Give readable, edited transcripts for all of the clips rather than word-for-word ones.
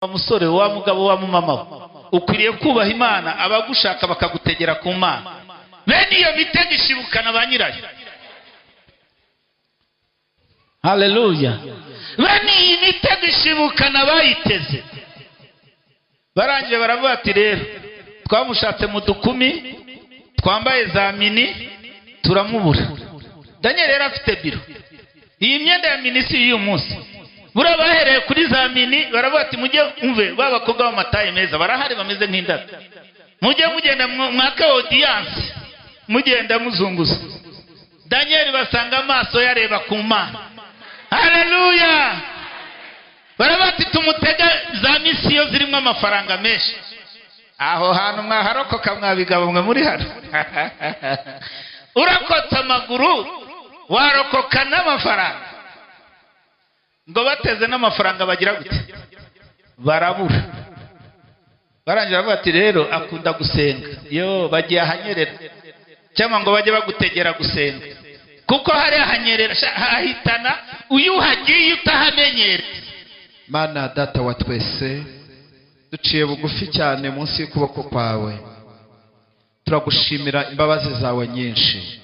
musore wa mugabo wa mumama ukwiriye kubaha Imana, abagushaka bakagutegera ku Mana. Bene iyo mitego ishibukana ba nyirayo. Haleluya. Bene iyi mitego ishibukana bayiteze. Barangije baravuga ati rero twamushatse mu dukumi twambaye za mini turamubura. Daniel yari afite biro. Iyi myenda ya mini si y'uyu munsi. Bura bahereye kuri za mini baravuga ati mujye umve babakobwa b'amataye meza barahari bameze nk'indabyo. Mujye mugenda mwaka audience mugenda muzunguza. Daniel basanga amaso yareba ku Mana. Haleluya. Baravuga ati tumutega za misiyo zirimo amafaranga menshi. Aho hantu mwaharokoka mwabigabo mwe muri hano. Urakotsa amaguru warokoka n'amafaranga. Ngo bateze n'amafaranga bagira gute barabura. Barangira bavuga ati rero akunda gusenga. Yo bagiye ahanyerera cyangwa ngo bajye bagutegera gusenga, kuko hari ahanyerera hahitana uyu hagiye utahamenyera. Mana data wa twese, duciye bugufi cyane munsi y'ukuboko kwawe, turagushimira imbabazi zawe nyinshi.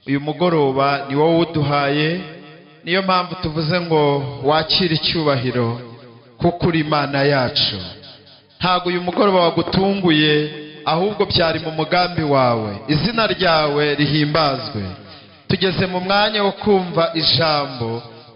Uyu mugoroba ni wowe uduhaye, niyo mpamvu tuvuze ngo wakire icyubahiro kuko uri Imana yacu. Ntabwo uyu mugoroba wagutunguye, ahubwo byari mu mugambi wawe. Izina ryawe rihimbazwe. Tugeze mu mwanya wo kumva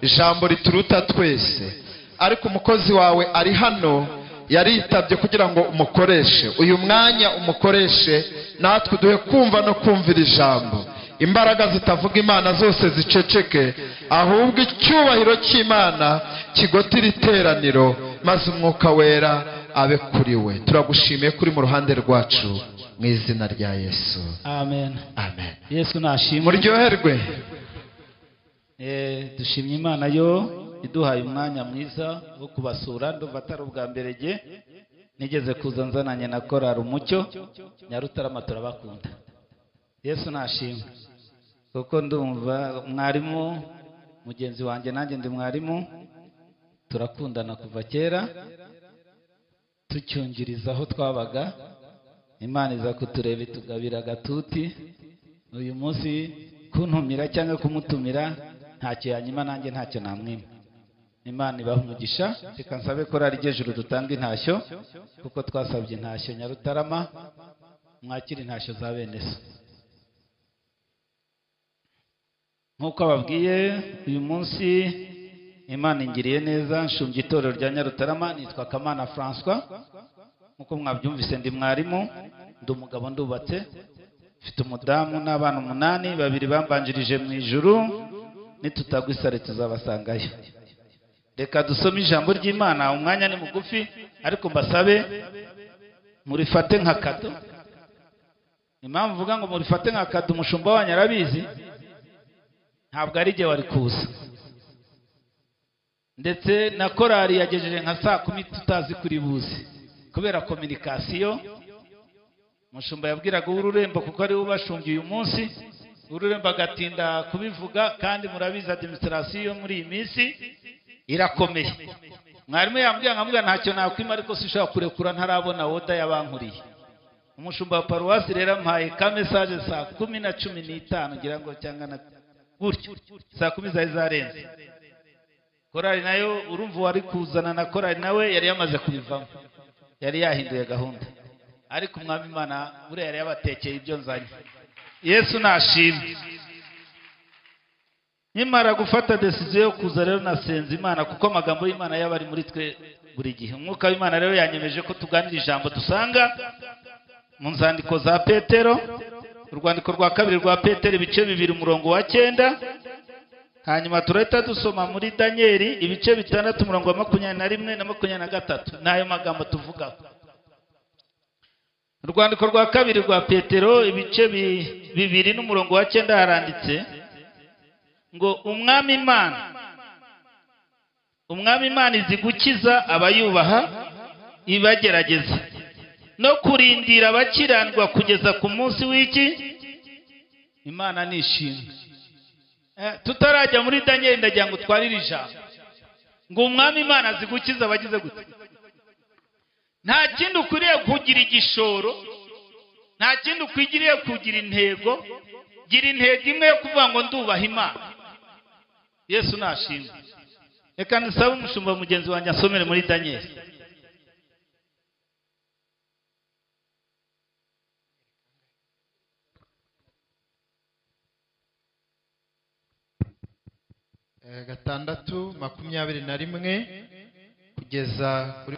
ijambo rituruta twese, ariko umukozi wawe ari hano yaritabye kugira ngo umukoreshe. Uyu mwanya umukoreshe, natwe duhe kumva no kumvira ijambo. Imbaraga zitavuga Imana zose ziceceke, ahubwo icyubahiro cy'Imana kigotira iteraniro, maze umwuka wera abe kuri we. Turagushimiye kuri mu ruhande rwacu mu izina rya Yesu. Amen. Amen. Yesu nashimwe. Muryoherwe. Dushimye Imana yo iduhaye umwanya mwiza wo kubasura. Ndumva atari ubwa mbere jye nigeze kuza nzananye na korari Umucyo Nyarutarama, turabakunda. Yesu nashimwe. Kuko ndumva mwarimu mugenzi wanjye nanjye ndi mwarimu, turakundana kuva kera tucyungiriza aho twabaga. Imana iza kutureba itugabira agatuti. Uyu munsi kuntumira cyangwa kumutumira ntacyo yanyima, nanjye ntacyo namwima. Imana ibaha umugisha. Reka nsabe korari Ijuru dutanga intashyo, kuko twasabye intashyo Nyarutarama. Mwakira intashyo za bene so. Nkuko ababwiye, uyu munsi Imana ingiriye neza. Nshumbye itorero rya Nyarutarama, nitwa Kamana François. Nkuko mwabyumvise ndi mwarimu, ndi umugabo, ndubatse, mfite umudamu n'abana 8, 2 bambanjirije mu ijuru, nitutagwa isare tuzabasangayo. Reka dusome ijambo ry'Imana. Umwanya ni mugufi, ariko mbasabe murifate nka kado. Impamvu mvuga ngo murifate nka kado, umushumba wanyu arabizi. Ntabwo ari jye wari kuza, ndetse na korari yagejeje nka saa 10 tutazi kuri buze kubera communication. Umushumba yabwiraga ururembo, kuko ari ubashungiye uyu munsi, ururembo agatinda kubivuga, kandi murabizi administration muri iyi minsi irakomeye. Mwarimu yambwiye nkamubwira ntacyo nakwima, ariko sishaka kurekura ntarabona oda yabankuriye. Umushumba wa paruwasi rero mpaye ka message saa 10:15 ngira ngo cyangwa na gutyo, saa 10 zari zarenze. Korari nayo urumva wari kuzana na korari nawe yari yamaze kubivamo, yari yahinduye gahunda, ariko umwami Imana bure yari yabatekeye ibyo nzanye. Yesu nashimwe. Nimara gufata decision yo kuza rero nasenze Imana, kuko amagambo y'Imana yabari muri twe buri gihe. Umwuka w'Imana rero yanyemeje ko tuganira ijambo dusanga mu nzandiko za Petero, urwandiko rwa 2 rwa Petero ibice 2 umurongo wa 9. Hanyuma turahita dusoma muri Danieli ibice 6 umurongo wa 21 na 23. Nayo magambo tuvuga. Urwandiko rwa 2 rwa Petero ibice 2 n'umurongo wa 9 haranditse ngo umwami Imana izi gukiza abayubaha, ibagerageza no kurindira abakiranirwa kugeza ku munsi w'iki. Imana nishimwe. Tutarajya muri Daniel ndagira ngo twarire ijambo ngo umwami Imana azi gukiza abagize gute, nta kindi ukwiriye kugira igishoro, nta kindi ukwiriye kugira intego. Gira intego imwe yo kuvuga ngo ndubaha Imana. Yesu nashimwe. Reka nsabe umushumba mugenzi wanjye asomere muri Daniel. gatandatu 21 kugeza kuri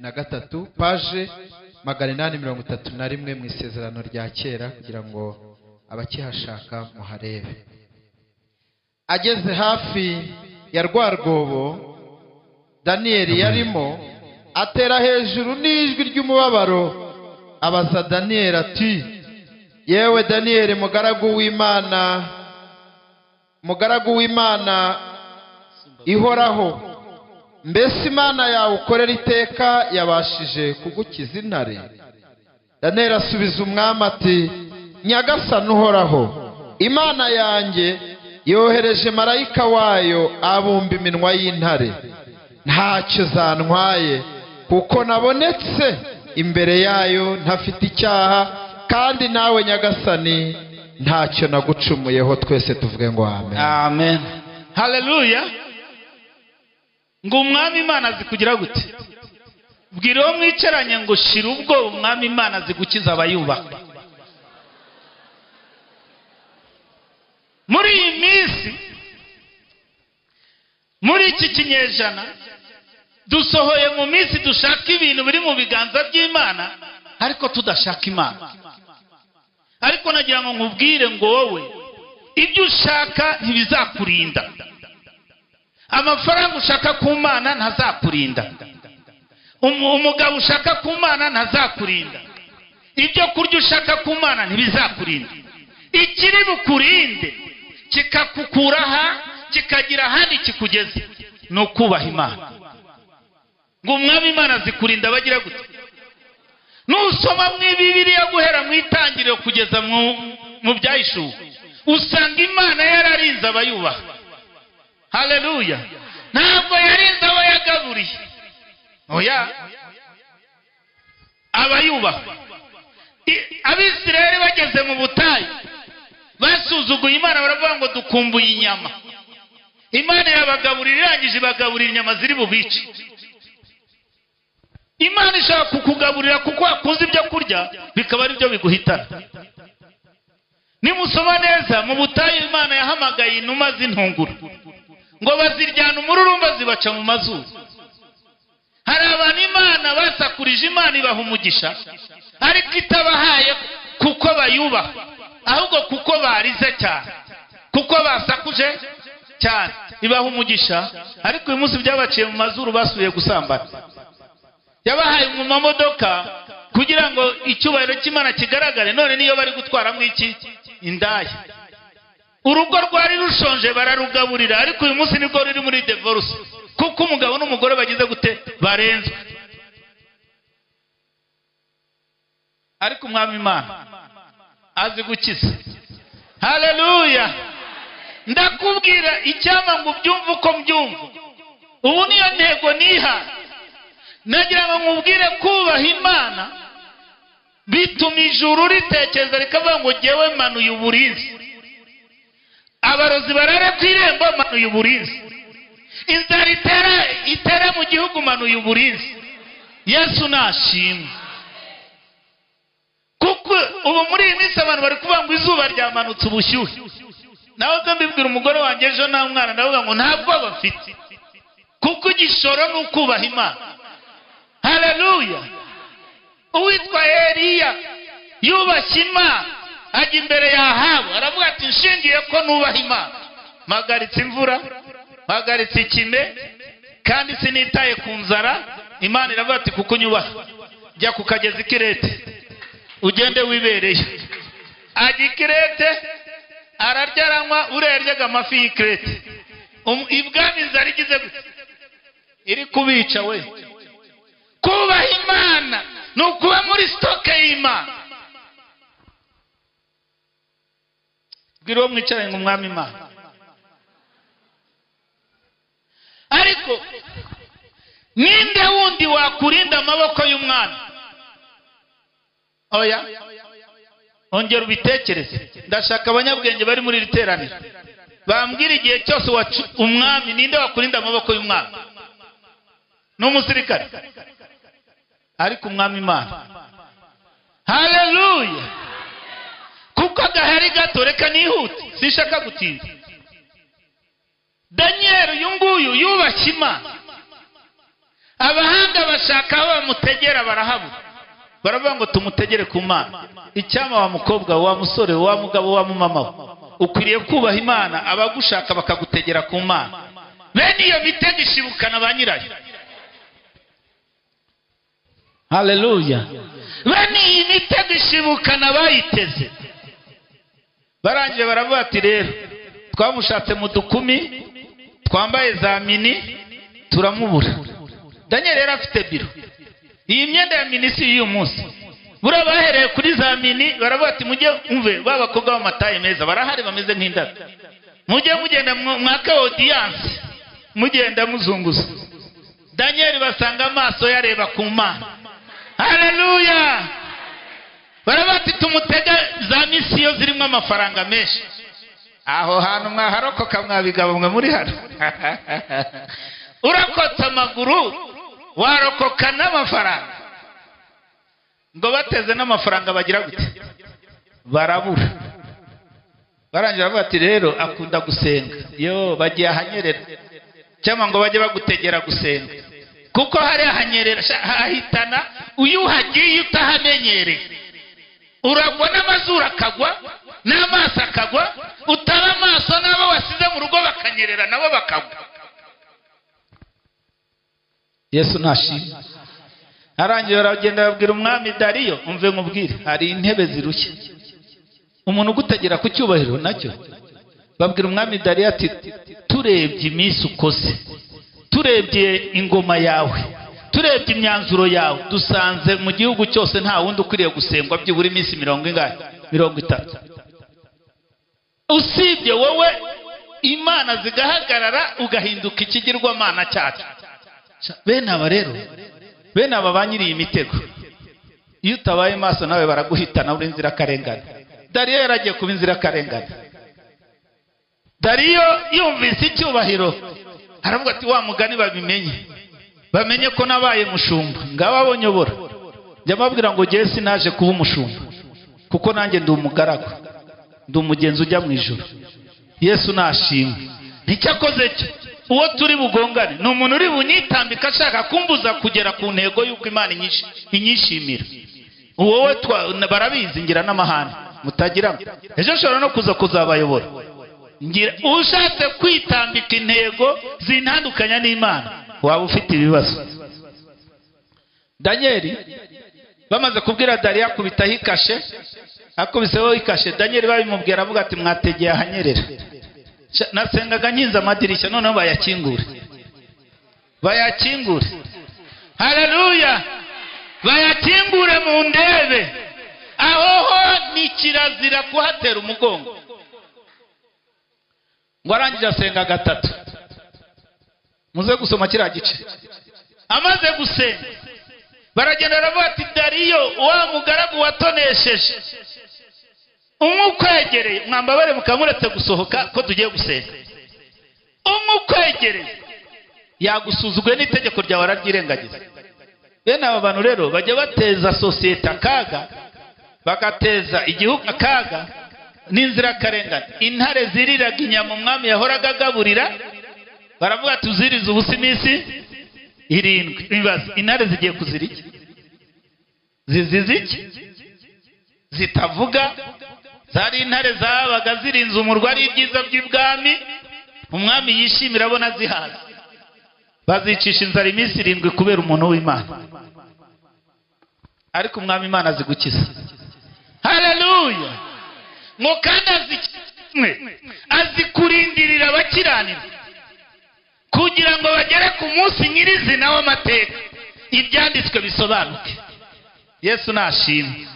23, paje 831 mu isezerano rya kera, kugira ngo abakihashaka muharebe. Ageze hafi ya rwa rwobo Daniyeli yarimo, atera hejuru n'ijwi ry'umubabaro, abaza Daniyeli ati, yewe Daniyeli mugaragu w'Imana ihoraho, mbese Imana yawe ukorera iteka yabashije kugukiza intare? Daniyeli asubiza umwami ati, nyagasani uhoraho, Imana yanjye yohereje marayika wayo abumba iminwa y'intare, ntacyo zantwaye, kuko nabonetse imbere yayo ntafite icyaha, kandi nawe nyagasani ntacyo nagucumuyeho. Twese tuvuge ngo amen. Amen. Haleluya. Ngo umwami Imana zikugira gute? Bwira uwo mwicaranye ngo shira ubwo umwami Imana zigukiza abayubaha. Muri iyi minsi, muri iki kinyejana, dusohoye mu minsi dushaka ibintu biri mu biganza by'Imana, ariko tudashaka Imana. Ariko nagira ngo nkubwire ngo wowe ibyo ushaka ntibizakurinda. Amafaranga ushaka ku Mana ntazakurinda. Umugabo ushaka ku Mana ntazakurinda. Ibyo kurya ushaka ku Mana ntibizakurinda. Ikiri bukurinde kikakukura aha kikagira ahandi kikugeze ni ukubaha Imana. Ngo umwami Imana zikurinda bagira gute? Nusoma mu Bibiliya guhera mu itangiriro kugeza mu Byahishuwe, usanga Imana yararinze abayubaha. Haleluya. Ntabwo yarinze abo yagaburiye, oya, abayubaha. Abisirayeli bageze mu butayu basuzuguye Imana, baravuga ngo dukumbuye inyama. Imana yabagaburira, irangije ibagaburira inyama ziri bubice. Imana ishaka kukugaburira kuko wakunze ibyo kurya, bikaba ari byo biguhitana. Nimusoma neza mu butayu, Imana yahamagaye inuma z'intunguru ngo baziryana umururumba zibaca mu mazuru. Hari abantu Imana basakurije, Imana ibaha umugisha, ariko itabahaye kuko bayubaha, ahubwo kuko barize cyane, kuko basakuje cyane. Ibaha umugisha, ariko uyu munsi byabaciye mu mazuru, basubiye gusambana. Yabahaye mu mamodoka kugira ngo icyubahiro cy'Imana kigaragare, none niyo bari gutwaramo iki? Indaya. Urugo rwari rushonje bararugaburira, ariko uyu munsi nibwo ruri muri divorce, kuko umugabo n'umugore bagize gute? Barenzwe. Ariko umwami Imana azi gukiza. Haleluya. Ndakubwira icyama ngo ubyumve uko mbyumva. Ubu niyo ntego niha. Nagira ngo nkubwire kubaha Imana bituma ijuru ritekereza rikavuga ngo jyewe manuye uburinzi. Abarozi barare ku irembo, manuye uburinzi. Inzara itera mu gihugu, manuye uburinzi. Yesu nashimwe. Kuko ubu muri iyi minsi abantu bari kuvuga ngo izuba ryamanutse ubushyuhe. Nawe kandi mbibwira umugore wanjye ejo nta mwana, ndavuga ngo ntabwo bafite, kuko igishoro ni ukubaha Imana. Haleluya. Uwitwa Eliya yubashye Imana, ajya imbere ya Ahabu, aravuga ati nshingiye ko nubaha Imana, mpagaritse imvura, mpagaritse ikime, kandi sinitaye ku nzara. Imana iravuga ati kuko nyubaha, jya ku kagezi Kirete ugende wibereye. Ajya i Kirete, ararya aranywa, ureryaga amafi y'i Kirete. Ibwami inzara igize gute? Iri kubica we. Kubaha Imana ni ukuba muri stoke y'Imana. Bwira uwo mwicaranye ngo umwami Imana. Ariko ninde wundi wakurinda oya ongera ubitekereze. ndashaka abanyabwenge bari muri iri teraniro bambwira igihe cyose umwami ninde wakurinda amaboko y'umwami? n'umusirikare? ariko umwami Imana. haleluya. kuko agahari gato, reka nihute sinshaka gutinda. Daniel uyu nguyu yubashye Imana. abahanga bashaka aho bamutegera barahabura, baravuga ngo tumutegere ku Mana. icyama wa mukobwa, wa musore, wa mugabo, wa mumama, ukwiriye kubaha Imana. abagushaka bakagutegera ku Mana. bene iyo mitego ishibukana ba nyirayo. haleluya. bene iyi mitego ishibukana bayiteze. barangiye baravuga ati rero twamushatse mu dukumi twambaye za mini turamubura. Daniel rero afite biro. iyi myenda ya mini si y'uyu munsi. buriya bahereye kuri za mini baravuga ati mujye umve ba bakobwa b'amataye meza barahari bameze nk'indabo, mujye mugenda mwaka audience mugenda muzunguza. Daniel basanga amaso yareba ku Mana. haleluya. baravuga ati tumutega za misiyo zirimo amafaranga menshi. aho hantu mwaharokoka mwabigabo mwe muri hano. urakotsa amaguru warokoka n'amafaranga. ngo bateze n'amafaranga bagira gute? barabura. barangira bavuga ati rero akunda gusenga. yo bagiye ahanyerera, cyangwa ngo bajye bagutegera gusenga, kuko hari ahanyerera hahitana uyu uhagiye utahamenyereye. uragwa n'amazuru akagwa n'amaso akagwa, utaba amaso n'abo wasize mu rugo bakanyerera nabo bakagwa. Yesu nashimwe. arangiye baragenda babwira umwami Dariyo, umve nkubwire hari intebe zirushye, umuntu ugutegera ku cyubahiro nacyo. babwira umwami Dariyo ati turebye iminsi ukoze, turebye ingoma yawe, turebye imyanzuro yawe, dusanze mu gihugu cyose nta wundi ukwiriye gusengwa byibura iminsi 30 usibye wowe. Imana zigahagarara ugahinduka ikigirwamana cyacu. bene aba rero, bene aba banyiriye imitego, iyo utabaye maso nawe baraguhitana uri inzirakarengane. Dariyo yaragiye kuba inzirakarengane. Dariyo yumvise icyubahiro aravuga ati wa mugani babimenye, bamenye ko nabaye mushumba ngaba abonyobora. njya mabwira ngo giye sinaje kuba umushumba, kuko nanjye ndi umugaragu, ndi umugenzi ujya mu ijuru. Yesu nashimwe. nicyakoze cyo uwo turi bugongane ni umuntu uri bunyitambika ashaka kumbuza kugera ku ntego y'uko Imana inyishimira. wowe barabizi ngira n'amahane mutagira ngo ejo nshobora no kuzabayobora. ngira ushatse kwitambika intego zintandukanya n'Imana waba ufite ibibazo. Daniel bamaze kubwira Dariyo akubitaho ikashe, akubiseho ikashe. Daniel babimubwira avuga ati mwategeye ahanyerera. nasengaga nkinze amadirishya, noneho bayakingure. haleluya. bayakingure mu ndebe. ahoho ni kirazira kuhatera umugongo. ngo arangije asenga gatatu. muze gusoma kiriya gice. amaze gusenga baragenda baravuga ati Dariyo wa mugaragu watonesheje umukwegereye, mwambabare mukamuretse gusohoka ko tugiye gusenga. umukwegereye yagusuzuguye n'itegeko ryawe araryirengagiza. bene aba bantu rero bajya bateza sosiyete akaga, bagateza igihugu akaga n'inzirakarengane. intare ziriraga inyama umwami yahoraga agaburira, baravuga tuzirize ubusa iminsi 7. bibaza intare zigiye kuzira iki? zizize iki? zitavuga. zari intare zabaga zirinze umurwa ari ibyiza by'ibwami, umwami yishimira abona zihaza. bazicisha inzara iminsi 7 kubera umuntu w'Imana. ariko umwami Imana azigukiza. haleluya. ngo kandi azikurindirira abakiranira kugira ngo bagere ku munsi nyirizina w'amateka, ibyanditswe bisobanuke. Yesu nashimwe.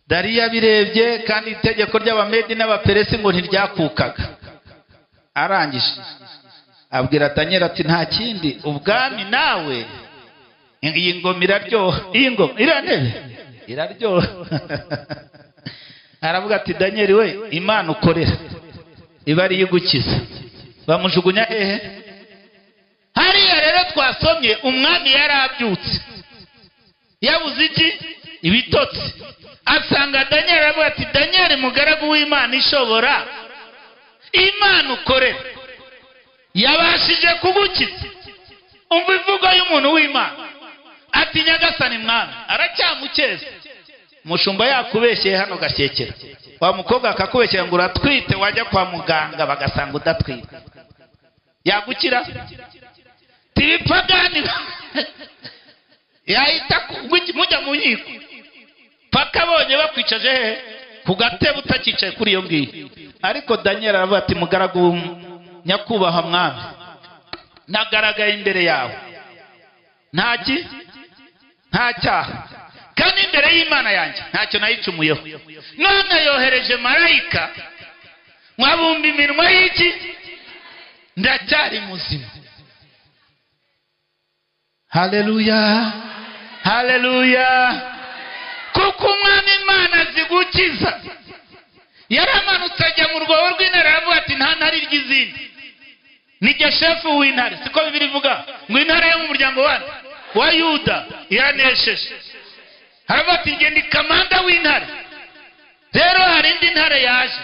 Dariyo abirebye kandi itegeko ry'Abamedi n'Abaperesi ngo ntiryakukaga. arangije abwira Daniel ati nta kindi, ubwami nawe iyi ngoma iraryoha. iyi ngoma iriya ntebe iraryoha. Aravuga ati Daniel we, Imana ukorera iba ari igukiza. Bamujugunya hehe? Hariya rero twasomye umwami yarabyutse, yabuze iki? Ibitotsi. Asanga Daniel, aravuga ati Daniel mugaragu w'Imana ishobora, Imana ukorera yabashije kugukiza. Umva ivugo y'umuntu w'Imana ati Nyagasani mwami. Aracyamukeza. Mushumba yakubeshyeye hano gashyekera, wa mukobwa akakubeshyera ngo uratwite, wajya kwa muganga bagasanga udatwite, yagukira? Tibipagani yahita mujya mu nkiko paka bonye bakwicaje hehe? Ku gatebe utakicaye kuri iyo ngiyo. Ariko Daniel aravuga ati mugaragu nyakubaha mwami, nagaragaye imbere yawe nta cyaha, kandi imbere y'Imana yanjye ntacyo nayicumuyeho. None yohereje marayika mwabumba iminwa y'iki? Ndacyari muzima. Haleluya, haleluya. Kuko umwami Imana zigukiza. Yaramanutse ajya mu rwobo rw'intare, aravuga ati nta ntare ry'izindi, nijye shefu w'intare. Siko Bibiliya ivuga ngo intare yo mu muryango wa Yuda iranesheje. Aravuga ati njye ndi kamanda w'intare. Rero hari indi ntare yaje,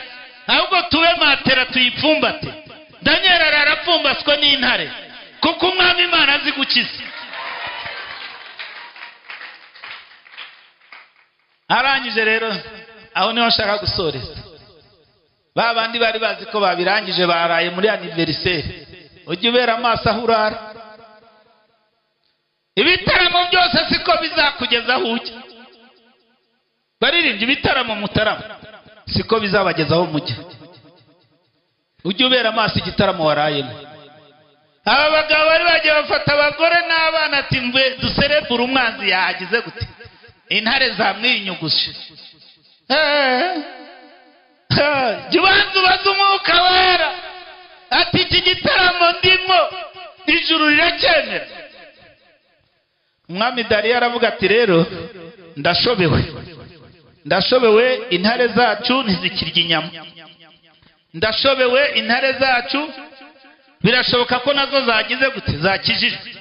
ahubwo tube matera tuyipfumbate. Daniel arapfumbaswe n'intare kuko umwami Imana zigukiza. Arangije rero, aho niho nshaka gusoreza. Ba bandi bari bazi ko babirangije baraye muri anniversaire. Ujye ubera amaso aho urara. Ibitaramo byose siko bizakugeza aho ujya. Baririmbye ibitaramo mutaramo, siko bizabageza aho mujya. Ujye ubera amaso igitaramo warayemo. Aba bagabo bari bagiye bafata abagore n'abana ati mve duserebura umwanzi yagize gute? Intare zamwinyugushe. Jibanzu bazumuka wera ati iki gitaramo ndimo ijuru riracyemera. Umwami Dariyo aravuga ati rero ndashobewe intare zacu ntizikirya inyama. Ndashobewe intare zacu birashoboka ko nazo zagize gute? Zakijijwe.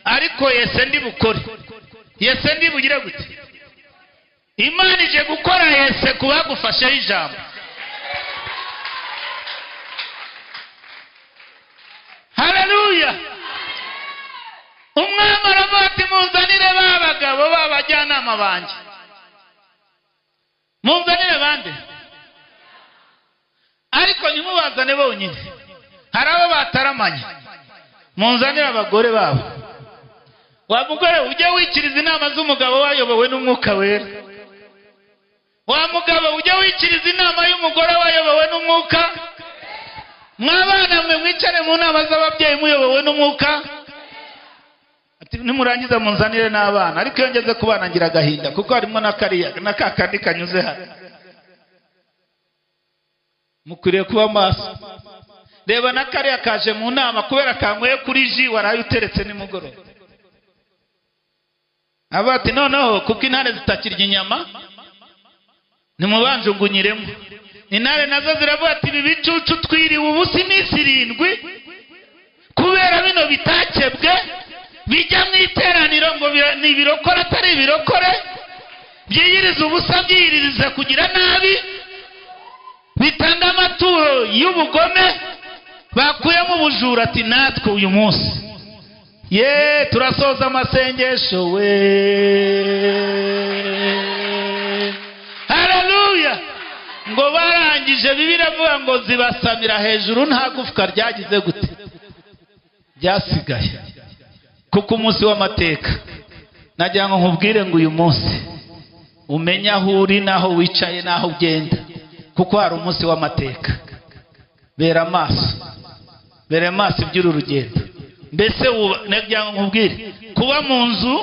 Ariko Yese ndi bukore, Yese ndi bugire gute? Imana ije gukora Yese kubagufasheho ijambo. Haleluya. Umwami aravuga ati munzanire ba bagabo b'abajyanama banjye. Munzanire bande? Ariko nimubazane bonyine, hari abo bataramanye. Munzanire abagore babo. Wa mugore ujye wikiriza inama z'umugabo wayobowe n'Umwuka Wera. Wa mugabo ujye wikiriza inama y'umugore wayobowe n'Umwuka. Mwabana mwe mwicare mu nama z'ababyeyi muyobowe n'Umwuka. Ati nimurangiza munzanire n'abana. Ariko iyo ngeze ku bana ngira agahinda kuko harimo na kakandi kanyuze hano. Mukwiriye kuba maso. Reba na kariya kaje mu nama kubera kanyweye kuri ji waraye uteretse nimugoroba. Abati noneho kuko intare zitakirya inyama nimubanjugunyiremo. Intare nazo ziravuga ati ibi bicucu twiriwe ubusa iminsi 7 kubera bino bitakebwe bijya mu iteraniro ngo ni ibirokore atari ibirokore, byiyiriza ubusa byiyiriza kugira nabi, bitanga amaturo y'ubugome, bakuyemo ubujura. Ati natwe uyu munsi turasoza amasengesho we. Haleluya. Ngo barangije Bibiliya ivuga ngo zibasamira hejuru nta gufwa ryagize gute? Byasigaye. Kuko umunsi w'amateka nagira ngo nkubwire ngo uyu munsi umenya aho uri naho wicaye naho ugenda, kuko hari umunsi w'amateka. Bera amaso iby'uru rugendo. Mbese nagira ngo nkubwire kuba mu nzu,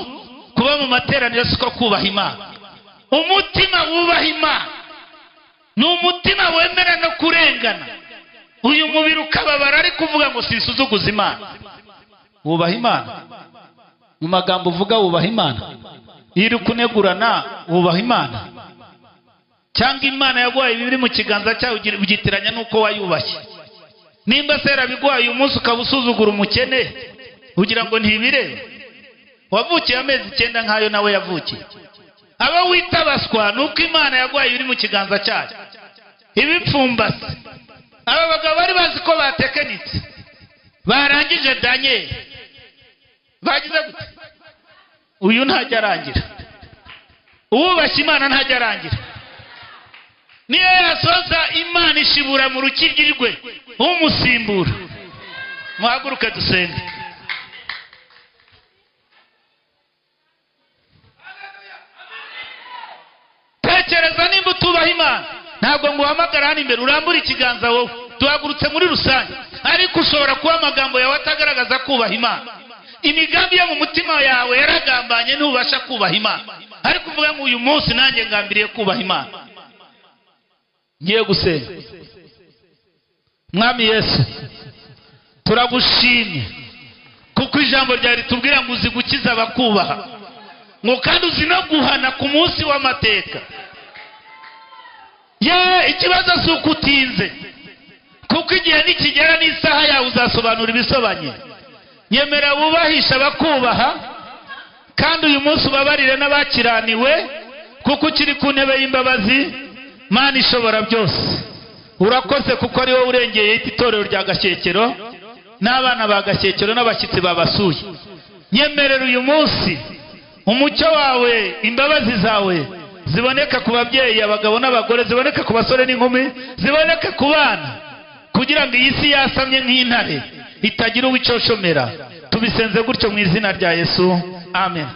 kuba mu materaniro siko kubaha Imana. Umutima wubaha Imana ni umutima wemera no kurengana. Uyu mubiri ukababara ariko uvuga ngo sisuzuguza Imana. Wubaha Imana. Mu magambo uvuga wubaha Imana. iri kunegurana wubaha Imana cyangwa Imana yaguhaye ibiri mu kiganza cyawe ugitiranya nuko wayubashye? Nimba se yarabiguhaye uyu munsi ukaba usuzugura umukene ugira ngo ntibireba? Wavukiye amezi 9 nkayo nawe yavukiye. Aba witabaswa nuko Imana yaguhaye ibiri mu kiganza cyayo. Ibipfumbase aba bagabo bari bazi ko batekenitse, barangije Daniel bagize gute? Uyu ntajya arangira. Uwubashye Imana ntajya arangira. Niyo yasoza Imana ishibura mu rukiryi rwe umusimbura. Muhaguruke dusenge. Tekereza nimba utubaha Imana, ntabwo ngo uhamagara hano imbere urambura ikiganza wowe, duhagurutse muri rusange, ariko ushobora kuba amagambo yawe atagaragaza kubaha Imana. Imigambi yo mu mutima yawe yaragambanye ntubasha kubaha Imana, ariko uvuga ngo uyu munsi nanjye ngambiriye kubaha Imana. Ngiye gusenga. Mwami Yesu, turagushimye kuko ijambo rya ritubwira ngo uzi gukiza abakubaha, ngo kandi uzi no guhana ku munsi w'amateka. Ikibazo si uko utinze, kuko igihe nikigera n'isaha yawe uzasobanura ibisobanye. Nyemera wubahisha abakubaha, kandi uyu munsi ubabarire n'abakiraniwe, kuko ukiri ku ntebe y'imbabazi. Mana ishobora byose, urakoze kuko ari wowe urengeye itorero rya Gashyekero n'abana ba Gashyekero n'abashyitsi babasuye. Nyemerera uyu munsi umucyo wawe, imbabazi zawe ziboneka ku babyeyi, abagabo n'abagore, ziboneka ku basore n'inkumi, ziboneka ku bana, kugira ngo iyi si yasamye nk'intare itagira uwicoshomera. Tubisenze gutyo mu izina rya Yesu, amen.